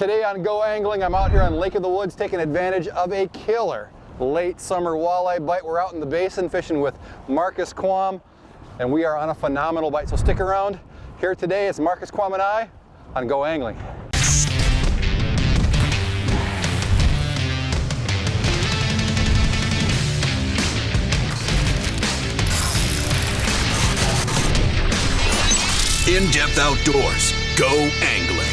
Today on Go Angling, I'm out here on Lake of the Woods taking advantage of a killer late summer walleye bite. We're out in the basin fishing with Marcus Quam, and we are on a phenomenal bite. So stick around. Here today is Marcus Quam and I on Go Angling. In-depth outdoors, Go Angling.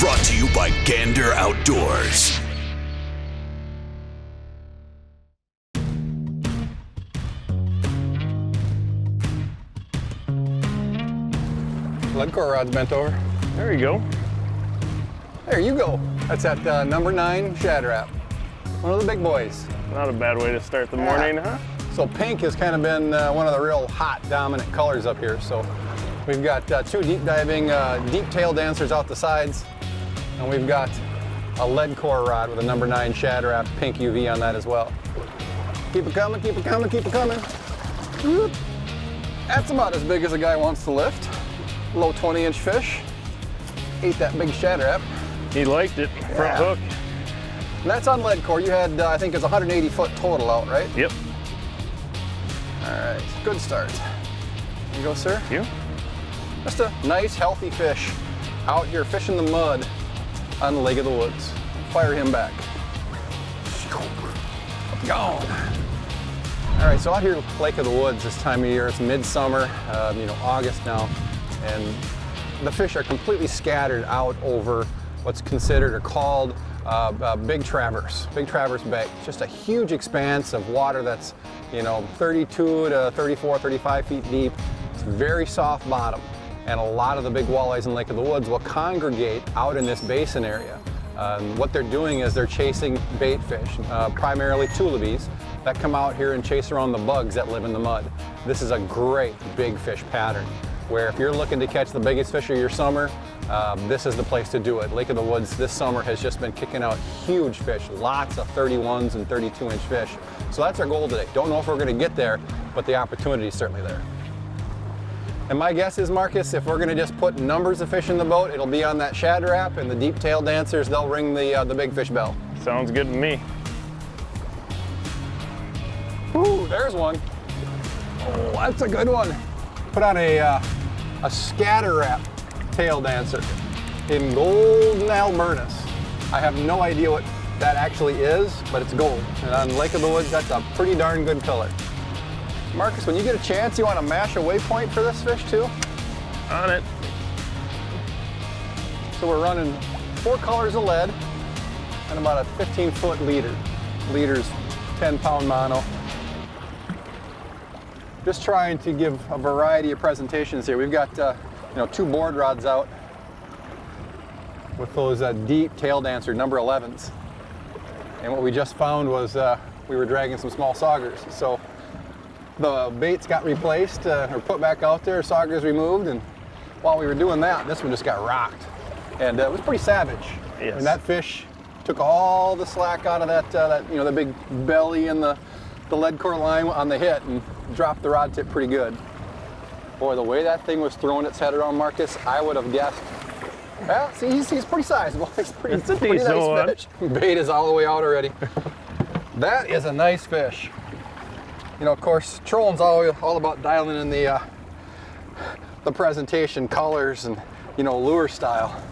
Brought to you by Gander Outdoors. Lead core rod's bent over. There you go. There you go. That's that number 9 Shad Rap. One of the big boys. Not a bad way to start the morning, huh? So pink has kind of been one of the real hot, dominant colors up here. So we've got 2 deep diving, deep tail dancers out the sides. And we've got a lead core rod with a number 9 Shad Rap, pink UV on that as well. Keep it coming, keep it coming, keep it coming. Whoop. That's about as big as a guy wants to lift. Low 20-inch fish. Ate that big Shad Rap. He liked it, front hook. And that's on lead core. You had, I think it's 180 foot total out, right? Yep. All right, good start. Here you go, sir. Thank you. Just a nice, healthy fish out here fishing the mud on the Lake of the Woods. Fire him back. Gone. All right, so out here Lake of the Woods this time of year, it's midsummer, August now, and the fish are completely scattered out over what's considered or called Big Traverse Bay. It's just a huge expanse of water that's 32 to 34, 35 feet deep. It's very soft bottom. And a lot of the big walleyes in Lake of the Woods will congregate out in this basin area. What they're doing is they're chasing bait fish, primarily tullibees, that come out here and chase around the bugs that live in the mud. This is a great big fish pattern, where if you're looking to catch the biggest fish of your summer, this is the place to do it. Lake of the Woods this summer has just been kicking out huge fish, lots of 31s and 32-inch fish. So that's our goal today. Don't know if we're going to get there, but the opportunity is certainly there. And my guess is, Marcus, if we're going to just put numbers of fish in the boat, it'll be on that Shad Rap, and the deep tail dancers, they'll ring the big fish bell. Sounds good to me. Ooh, there's one. Oh, that's a good one. Put on a Scatter Rap tail dancer in golden Albertus. I have no idea what that actually is, but it's gold. And on Lake of the Woods, that's a pretty darn good color. Marcus, when you get a chance, you want to mash a waypoint for this fish too? On it. So we're running 4 colors of lead and about a 15-foot leader. Leader's 10-pound mono. Just trying to give a variety of presentations here. We've got 2 board rods out with those deep tail dancer number 11s. And what we just found was we were dragging some small saugers. So the baits got replaced or put back out there, saugers removed, and while we were doing that, this one just got rocked. And it was pretty savage. Yes. And that fish took all the slack out of that the big belly and the lead core line on the hit and dropped the rod tip pretty good. Boy, the way that thing was throwing its head around, Marcus, I would have guessed. Well, see, he's pretty sizable. It's a pretty nice fish. Bait is all the way out already. That is a nice fish. Of course, trolling's all about dialing in the presentation, colors, and lure style.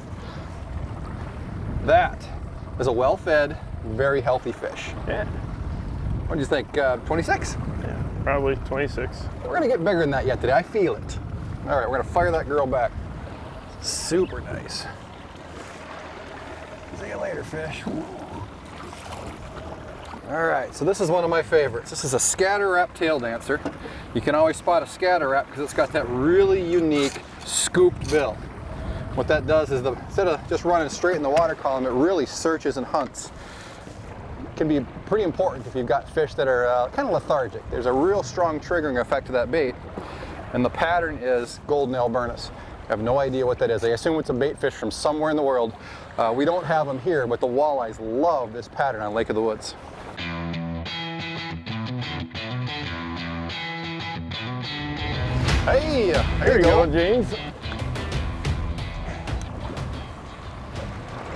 That is a well-fed, very healthy fish. Yeah. What do you think? 26? Yeah, probably 26. We're gonna get bigger than that yet today. I feel it. All right, we're gonna fire that girl back. Super nice. See you later, fish. All right, so this is one of my favorites. This is a Scatter Rap tail dancer. You can always spot a Scatter Rap because it's got that really unique scooped bill. What that does is instead of just running straight in the water column, it really searches and hunts. It can be pretty important if you've got fish that are kind of lethargic. There's a real strong triggering effect to that bait, and the pattern is golden Albertus. I have no idea what that is. I assume it's a bait fish from somewhere in the world. We don't have them here, but the walleyes love this pattern on Lake of the Woods. Hey, there you go, James.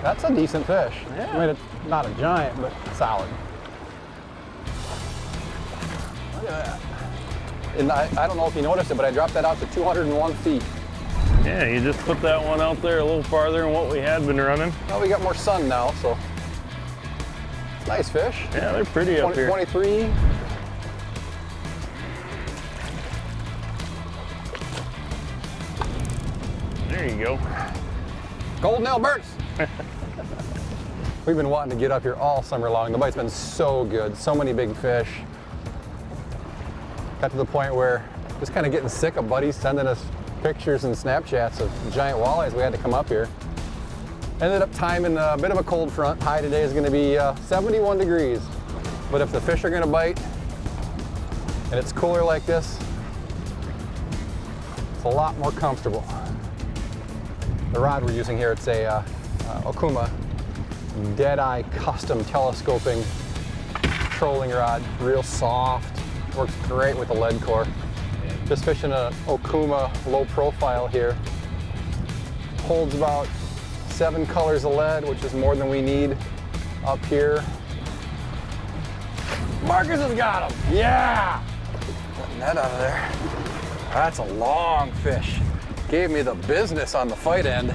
That's a decent fish. Yeah. I mean, it's not a giant, but solid. Look at that. And I don't know if you noticed it, but I dropped that out to 201 feet. Yeah, you just put that one out there a little farther than what we had been running. Well, we got more sun now, so it's nice fish. Yeah, they're pretty up here. 23. There you go. Golden Alberts. We've been wanting to get up here all summer long. The bite's been so good, so many big fish. Got to the point where just kind of getting sick of buddies sending us pictures and Snapchats of giant walleyes. We had to come up here. Ended up timing a bit of a cold front. High today is going to be 71 degrees. But if the fish are going to bite and it's cooler like this, it's a lot more comfortable. The rod we're using here, it's a Okuma Deadeye custom telescoping trolling rod. Real soft, works great with the lead core. Just fishing a Okuma low profile here. Holds about 7 colors of lead, which is more than we need up here. Marcus has got him, yeah! Get that out of there. That's a long fish. Gave me the business on the fight end.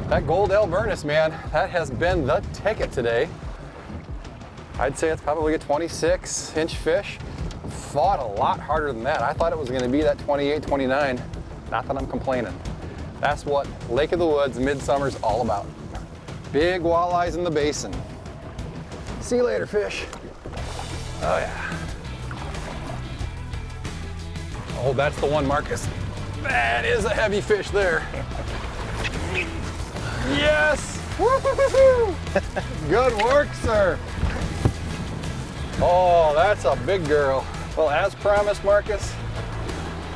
That gold Albertus, man, that has been the ticket today. I'd say it's probably a 26-inch fish. Fought a lot harder than that. I thought it was going to be that 28, 29. Not that I'm complaining. That's what Lake of the Woods Midsummer's all about. Big walleyes in the basin. See you later, fish. Oh yeah. Oh, that's the one, Marcus. That is a heavy fish there. Yes! Woo-hoo-hoo-hoo! Good work, sir. Oh, that's a big girl. Well, as promised, Marcus,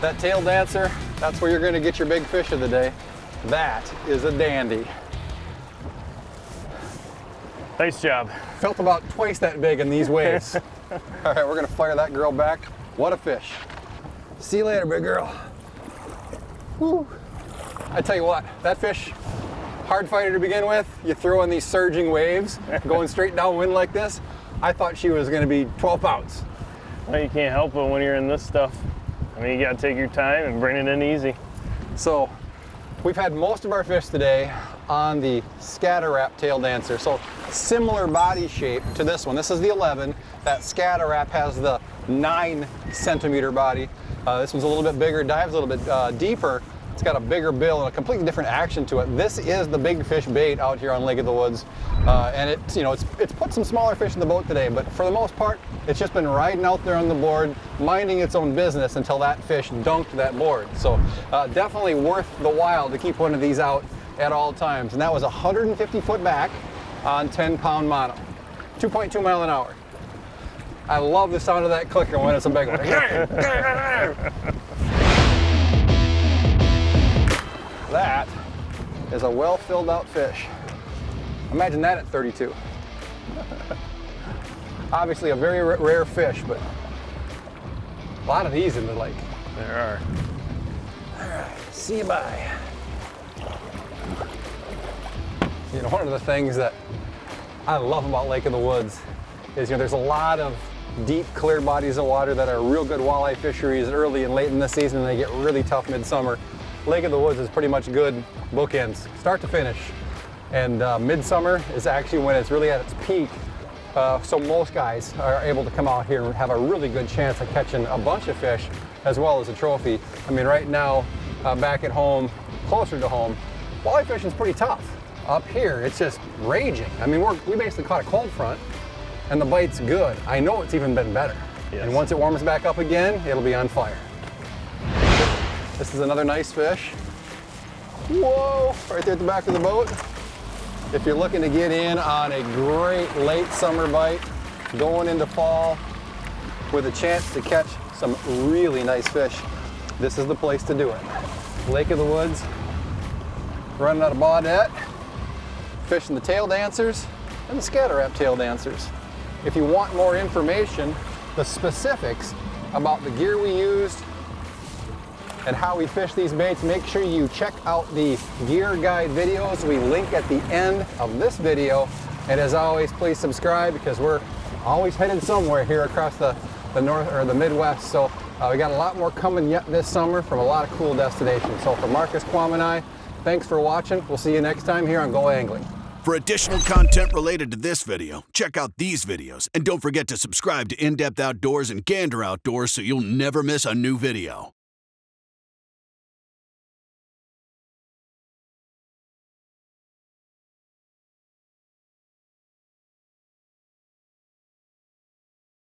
that tail dancer, that's where you're going to get your big fish of the day. That is a dandy. Nice job. Felt about twice that big in these waves. All right, we're going to fire that girl back. What a fish. See you later, big girl. Woo. I tell you what, that fish, hard fighter to begin with. You throw in these surging waves, going straight downwind like this. I thought she was going to be 12 pounds. Well, you can't help it when you're in this stuff. I mean, you got to take your time and bring it in easy. So we've had most of our fish today on the scatter wrap tail dancer. So similar body shape to this one. This is the 11. That scatter wrap has the 9 centimeter body. This one's a little bit bigger, dives a little bit deeper. It's got a bigger bill and a completely different action to it. This is the big fish bait out here on Lake of the Woods. And it's put some smaller fish in the boat today, but for the most part, it's just been riding out there on the board, minding its own business until that fish dunked that board. So definitely worth the while to keep one of these out at all times. And that was 150 foot back on 10-pound mono, 2.2 mile an hour. I love the sound of that clicker when it's a big one. That is a well filled out fish. Imagine that at 32. Obviously a very rare fish, but a lot of these in the lake. There are. All right, see you bye. You know, one of the things that I love about Lake of the Woods is, there's a lot of deep, clear bodies of water that are real good walleye fisheries early and late in the season, and they get really tough midsummer. Lake of the Woods is pretty much good bookends, start to finish. And midsummer is actually when it's really at its peak. So most guys are able to come out here and have a really good chance of catching a bunch of fish as well as a trophy. I mean, right now, back at home, closer to home, walleye fishing is pretty tough. Up here, it's just raging. I mean, we basically caught a cold front and the bite's good. I know it's even been better. Yes. And once it warms back up again, it'll be on fire. This is another nice fish. Whoa, right there at the back of the boat. If you're looking to get in on a great late summer bite, going into fall with a chance to catch some really nice fish, this is the place to do it. Lake of the Woods, running out of baudette, fishing the tail dancers and the scatter wrap tail dancers. If you want more information, the specifics about the gear we used, and how we fish these baits, make sure you check out the gear guide videos. We link at the end of this video. And as always, please subscribe because we're always headed somewhere here across the north or the Midwest. So we got a lot more coming yet this summer from a lot of cool destinations. So for Marcus, Quam, and I, thanks for watching. We'll see you next time here on Go Angling. For additional content related to this video, check out these videos. And don't forget to subscribe to In-Depth Outdoors and Gander Outdoors so you'll never miss a new video.